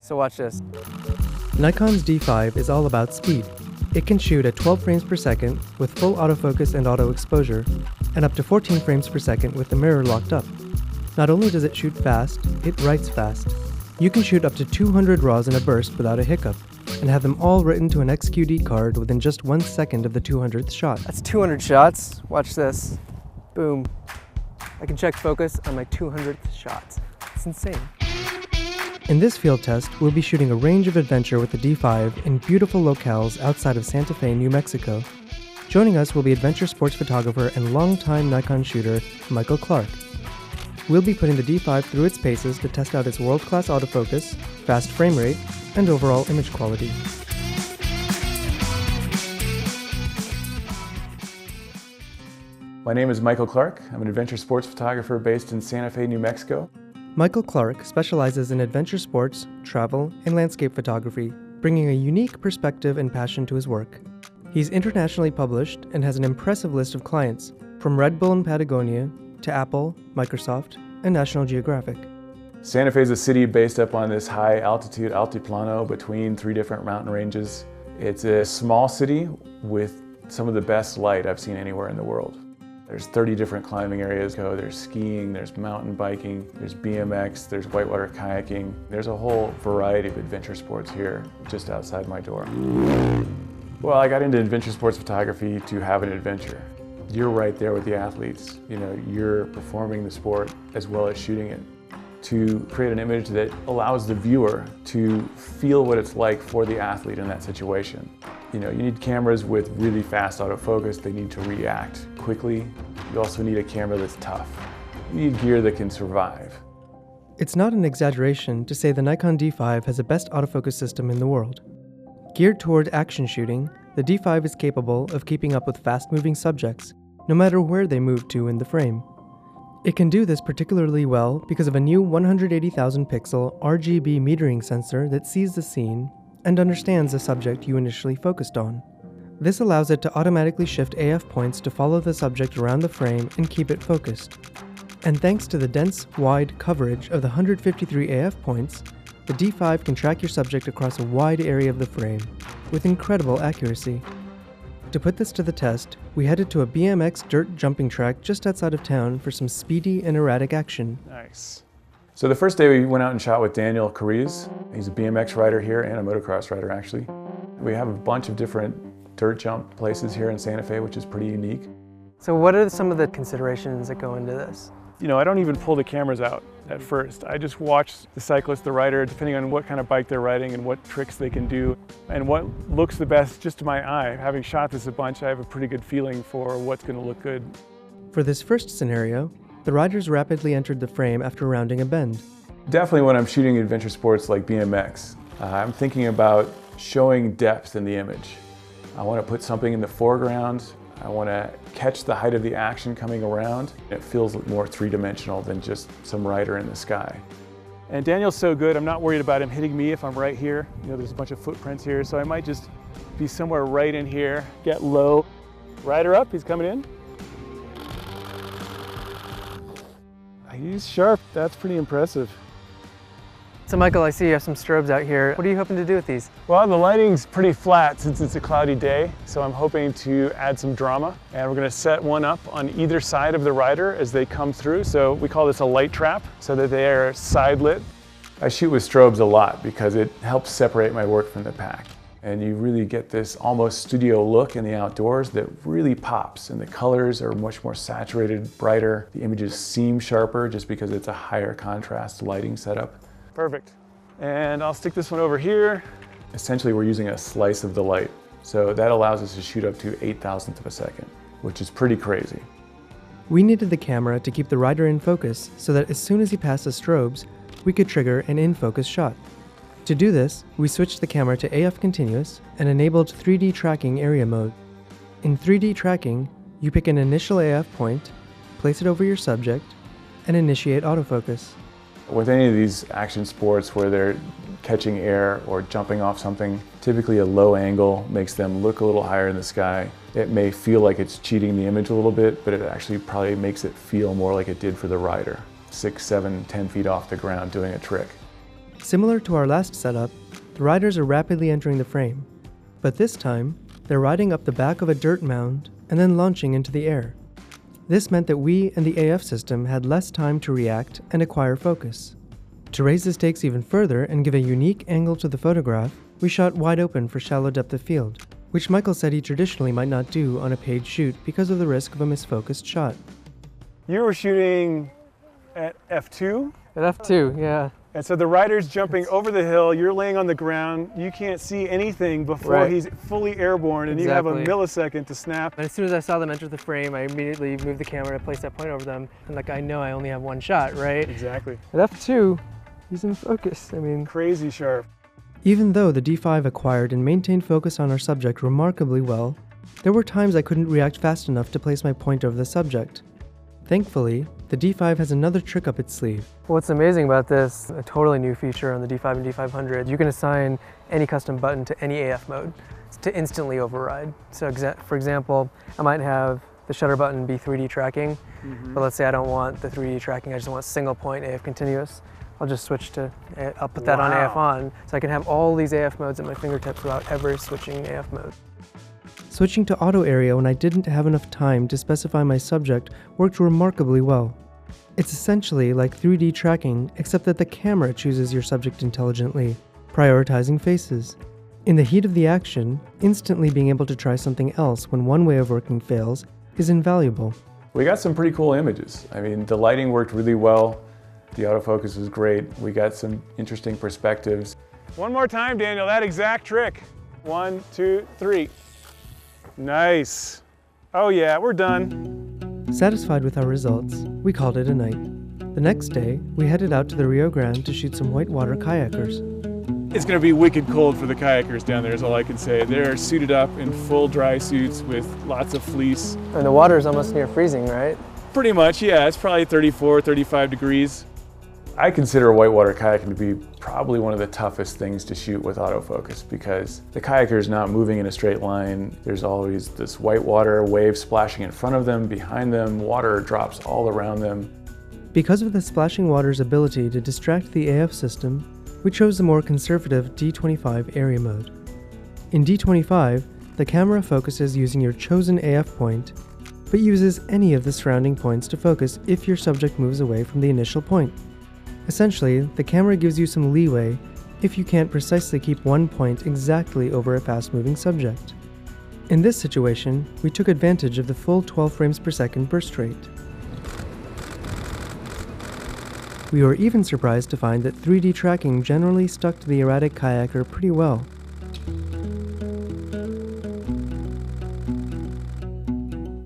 So watch this. Nikon's D5 is all about speed. It can shoot at 12 frames per second with full autofocus and auto exposure, and up to 14 frames per second with the mirror locked up. Not only does it shoot fast, it writes fast. You can shoot up to 200 RAWs in a burst without a hiccup, and have them all written to an XQD card within just 1 second of the 200th shot. That's 200 shots. Watch this. Boom. I can check focus on my 200th shot. It's insane. In this field test, we'll be shooting a range of adventure with the D5 in beautiful locales outside of Santa Fe, New Mexico. Joining us will be adventure sports photographer and longtime Nikon shooter, Michael Clark. We'll be putting the D5 through its paces to test out its world-class autofocus, fast frame rate, and overall image quality. My name is Michael Clark. I'm an adventure sports photographer based in Santa Fe, New Mexico. Michael Clark specializes in adventure sports, travel, and landscape photography, bringing a unique perspective and passion to his work. He's internationally published and has an impressive list of clients, from Red Bull and Patagonia to Apple, Microsoft, and National Geographic. Santa Fe is a city based up on this high altitude altiplano between 3 different mountain ranges. It's a small city with some of the best light I've seen anywhere in the world. There's 30 different climbing areas. There's skiing, there's mountain biking, there's BMX, there's whitewater kayaking. There's a whole variety of adventure sports here just outside my door. Well, I got into adventure sports photography to have an adventure. You're right there with the athletes. You're performing the sport as well as shooting it. To create an image that allows the viewer to feel what it's like for the athlete in that situation. You need cameras with really fast autofocus. They need to react quickly. You also need a camera that's tough. You need gear that can survive. It's not an exaggeration to say the Nikon D5 has the best autofocus system in the world. Geared toward action shooting, the D5 is capable of keeping up with fast-moving subjects, no matter where they move to in the frame. It can do this particularly well because of a new 180,000 pixel RGB metering sensor that sees the scene and understands the subject you initially focused on. This allows it to automatically shift AF points to follow the subject around the frame and keep it focused. And thanks to the dense, wide coverage of the 153 AF points, the D5 can track your subject across a wide area of the frame with incredible accuracy. To put this to the test, we headed to a BMX dirt jumping track just outside of town for some speedy and erratic action. Nice. So the first day we went out and shot with Daniel Cariz. He's a BMX rider here and a motocross rider actually. We have a bunch of different dirt jump places here in Santa Fe, which is pretty unique. So what are some of the considerations that go into this? I don't even pull the cameras out at first. I just watch the cyclist, the rider, depending on what kind of bike they're riding and what tricks they can do and what looks the best just to my eye. Having shot this a bunch, I have a pretty good feeling for what's going to look good. For this first scenario, the riders rapidly entered the frame after rounding a bend. Definitely when I'm shooting adventure sports like BMX, I'm thinking about showing depth in the image. I want to put something in the foreground. I want to catch the height of the action coming around. It feels more three-dimensional than just some rider in the sky. And Daniel's so good, I'm not worried about him hitting me if I'm right here. There's a bunch of footprints here, so I might just be somewhere right in here, get low. Rider up, he's coming in. He's sharp, that's pretty impressive. So Michael, I see you have some strobes out here. What are you hoping to do with these? Well, the lighting's pretty flat since it's a cloudy day, so I'm hoping to add some drama. And we're gonna set one up on either side of the rider as they come through. So we call this a light trap, so that they are side lit. I shoot with strobes a lot because it helps separate my work from the pack. And you really get this almost studio look in the outdoors that really pops, and the colors are much more saturated, brighter. The images seem sharper just because it's a higher contrast lighting setup. Perfect. And I'll stick this one over here. Essentially, we're using a slice of the light. So that allows us to shoot up to 8,000th of a second, which is pretty crazy. We needed the camera to keep the rider in focus so that as soon as he passed the strobes, we could trigger an in-focus shot. To do this, we switched the camera to AF continuous and enabled 3D tracking area mode. In 3D tracking, you pick an initial AF point, place it over your subject, and initiate autofocus. With any of these action sports where they're catching air or jumping off something, typically a low angle makes them look a little higher in the sky. It may feel like it's cheating the image a little bit, but it actually probably makes it feel more like it did for the rider, 6, 7, 10 feet off the ground doing a trick. Similar to our last setup, the riders are rapidly entering the frame, but this time, they're riding up the back of a dirt mound and then launching into the air. This meant that we and the AF system had less time to react and acquire focus. To raise the stakes even further and give a unique angle to the photograph, we shot wide open for shallow depth of field, which Michael said he traditionally might not do on a paid shoot because of the risk of a misfocused shot. You were shooting at f2? At f2, yeah. And so the rider's jumping over the hill, you're laying on the ground, you can't see anything before he's fully airborne, and you have a millisecond to snap. And as soon as I saw them enter the frame, I immediately moved the camera to place that point over them, and like I know I only have one shot, right? Exactly. At f2, he's in focus. I mean, crazy sharp. Even though the D5 acquired and maintained focus on our subject remarkably well, there were times I couldn't react fast enough to place my point over the subject. Thankfully, the D5 has another trick up its sleeve. What's amazing about this, a totally new feature on the D5 and D500, you can assign any custom button to any AF mode to instantly override. So for example, I might have the shutter button be 3D tracking, but let's say I don't want the 3D tracking, I just want single point AF continuous. I'll just switch to, I'll put that on AF on, so I can have all these AF modes at my fingertips without ever switching AF mode. Switching to auto area when I didn't have enough time to specify my subject worked remarkably well. It's essentially like 3D tracking, except that the camera chooses your subject intelligently, prioritizing faces. In the heat of the action, instantly being able to try something else when one way of working fails is invaluable. We got some pretty cool images. I mean, the lighting worked really well. The autofocus was great. We got some interesting perspectives. One more time, Daniel, that exact trick. 1, 2, 3. Nice. Oh yeah, we're done. Satisfied with our results, we called it a night. The next day, we headed out to the Rio Grande to shoot some whitewater kayakers. It's gonna be wicked cold for the kayakers down there is all I can say. They're suited up in full dry suits with lots of fleece. And the water is almost near freezing, right? Pretty much, yeah. It's probably 34, 35 degrees. I consider whitewater kayaking to be probably one of the toughest things to shoot with autofocus because the kayaker is not moving in a straight line. There's always this whitewater wave splashing in front of them, behind them, water drops all around them. Because of the splashing water's ability to distract the AF system, we chose the more conservative D25 area mode. In D25, the camera focuses using your chosen AF point, but uses any of the surrounding points to focus if your subject moves away from the initial point. Essentially, the camera gives you some leeway if you can't precisely keep one point exactly over a fast-moving subject. In this situation, we took advantage of the full 12 frames per second burst rate. We were even surprised to find that 3D tracking generally stuck to the erratic kayaker pretty well.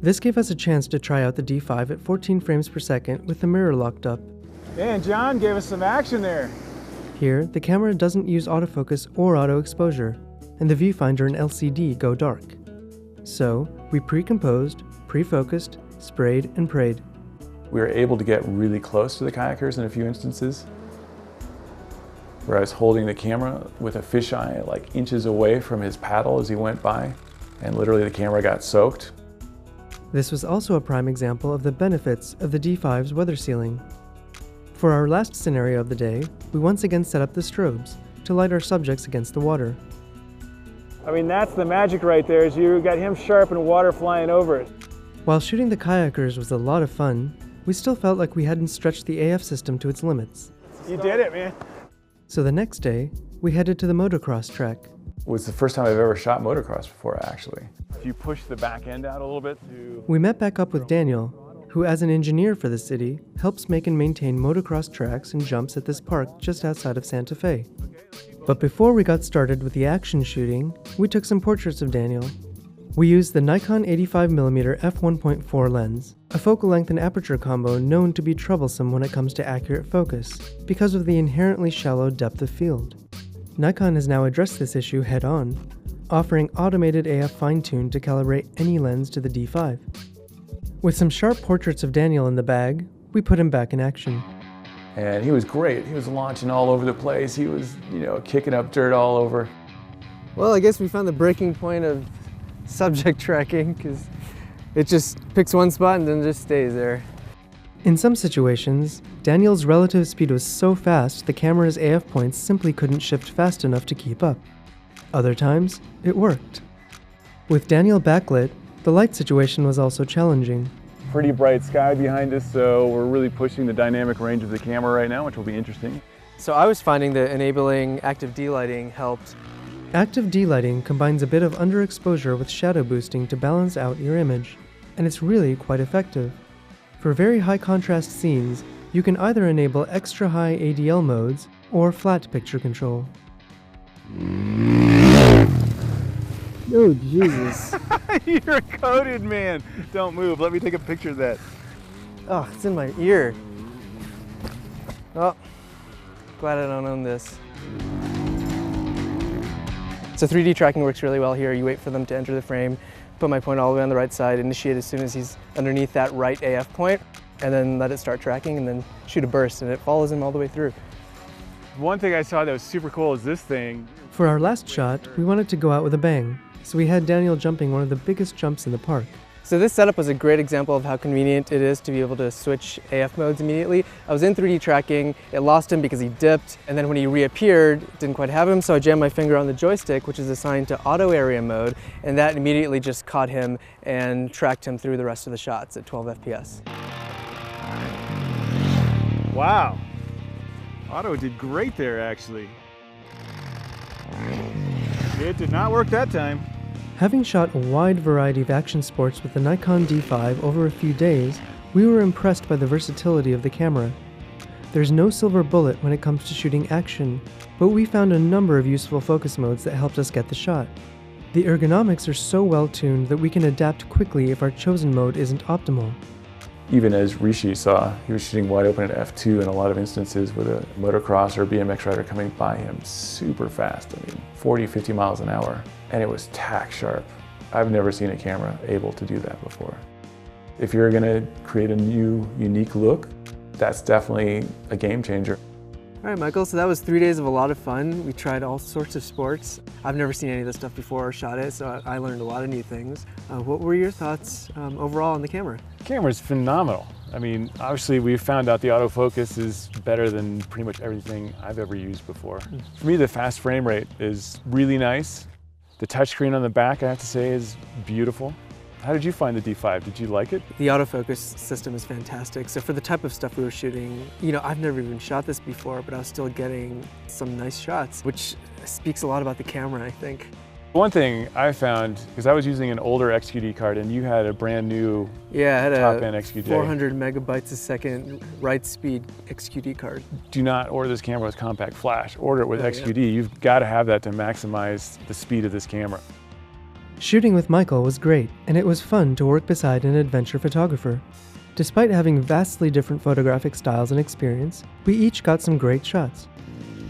This gave us a chance to try out the D5 at 14 frames per second with the mirror locked up. Man, John gave us some action there. Here, the camera doesn't use autofocus or auto exposure, and the viewfinder and LCD go dark. So, we pre-composed, pre-focused, sprayed, and prayed. We were able to get really close to the kayakers in a few instances, where I was holding the camera with a fisheye like inches away from his paddle as he went by, and literally the camera got soaked. This was also a prime example of the benefits of the D5's weather sealing. For our last scenario of the day, we once again set up the strobes to light our subjects against the water. I mean, that's the magic right there, is you got him sharp and water flying over it. While shooting the kayakers was a lot of fun, we still felt like we hadn't stretched the AF system to its limits. You did it, man. So the next day, we headed to the motocross track. It was the first time I've ever shot motocross before, actually. If you push the back end out a little bit to... We met back up with Daniel, who as an engineer for the city, helps make and maintain motocross tracks and jumps at this park just outside of Santa Fe. But before we got started with the action shooting, we took some portraits of Daniel. We used the Nikon 85mm f1.4 lens, a focal length and aperture combo known to be troublesome when it comes to accurate focus, because of the inherently shallow depth of field. Nikon has now addressed this issue head-on, offering automated AF fine-tune to calibrate any lens to the D5. With some sharp portraits of Daniel in the bag, we put him back in action. And he was great. He was launching all over the place. He was, kicking up dirt all over. Well, I guess we found the breaking point of subject tracking because it just picks one spot and then just stays there. In some situations, Daniel's relative speed was so fast the camera's AF points simply couldn't shift fast enough to keep up. Other times, it worked. With Daniel backlit, the light situation was also challenging. Pretty bright sky behind us, so we're really pushing the dynamic range of the camera right now, which will be interesting. So I was finding that enabling active D-lighting helped. Active D-lighting combines a bit of underexposure with shadow boosting to balance out your image, and it's really quite effective. For very high contrast scenes, you can either enable extra high ADL modes or flat picture control. Oh, Jesus. You're coated, man. Don't move. Let me take a picture of that. Oh, it's in my ear. Oh, glad I don't own this. So 3D tracking works really well here. You wait for them to enter the frame, put my point all the way on the right side, initiate as soon as he's underneath that right AF point, and then let it start tracking and then shoot a burst, and it follows him all the way through. One thing I saw that was super cool is this thing. For our last shot, we wanted to go out with a bang, so we had Daniel jumping one of the biggest jumps in the park. So this setup was a great example of how convenient it is to be able to switch AF modes immediately. I was in 3D tracking, it lost him because he dipped, and then when he reappeared, didn't quite have him, so I jammed my finger on the joystick, which is assigned to auto area mode, and that immediately just caught him and tracked him through the rest of the shots at 12 FPS. Wow. Auto did great there, actually. It did not work that time. Having shot a wide variety of action sports with the Nikon D5 over a few days, we were impressed by the versatility of the camera. There's no silver bullet when it comes to shooting action, but we found a number of useful focus modes that helped us get the shot. The ergonomics are so well tuned that we can adapt quickly if our chosen mode isn't optimal. Even as Rishi saw, he was shooting wide open at f2 in a lot of instances with a motocross or BMX rider coming by him super fast. I mean, 40, 50 miles an hour. And it was tack sharp. I've never seen a camera able to do that before. If you're gonna create a new, unique look, that's definitely a game changer. All right, Michael, so that was 3 days of a lot of fun. We tried all sorts of sports. I've never seen any of this stuff before or shot it, so I learned a lot of new things. What were your thoughts overall on the camera? The camera's phenomenal. I mean, obviously we found out the autofocus is better than pretty much everything I've ever used before. For me, the fast frame rate is really nice. The touchscreen on the back, I have to say, is beautiful. How did you find the D5? Did you like it? The autofocus system is fantastic. So for the type of stuff we were shooting, you know, I've never even shot this before, but I was still getting some nice shots, which speaks a lot about the camera, I think. One thing I found, because I was using an older XQD card and you had a brand new Yeah, I had top-end a XQD. 400 megabytes a second write speed XQD card. Do not order this camera with compact flash. Order it with Oh, XQD. Yeah. You've got to have that to maximize the speed of this camera. Shooting with Michael was great, and it was fun to work beside an adventure photographer. Despite having vastly different photographic styles and experience, we each got some great shots.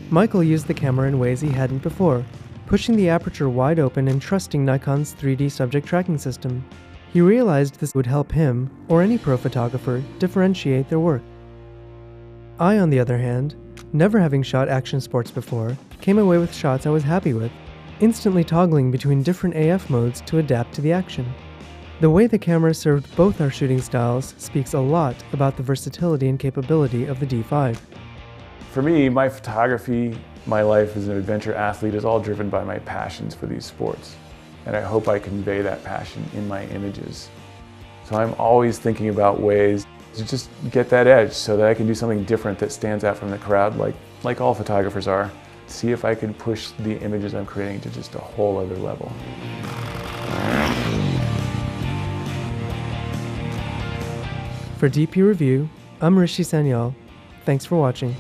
Michael used the camera in ways he hadn't before, pushing the aperture wide open and trusting Nikon's 3D subject tracking system. He realized this would help him, or any pro photographer, differentiate their work. I, on the other hand, never having shot action sports before, came away with shots I was happy with, instantly toggling between different AF modes to adapt to the action. The way the camera served both our shooting styles speaks a lot about the versatility and capability of the D5. For me, my photography, my life as an adventure athlete is all driven by my passions for these sports. And I hope I convey that passion in my images. So I'm always thinking about ways to just get that edge so that I can do something different that stands out from the crowd like all photographers are. See if I can push the images I'm creating to just a whole other level. For DPReview, I'm Rishi Sanyal. Thanks for watching.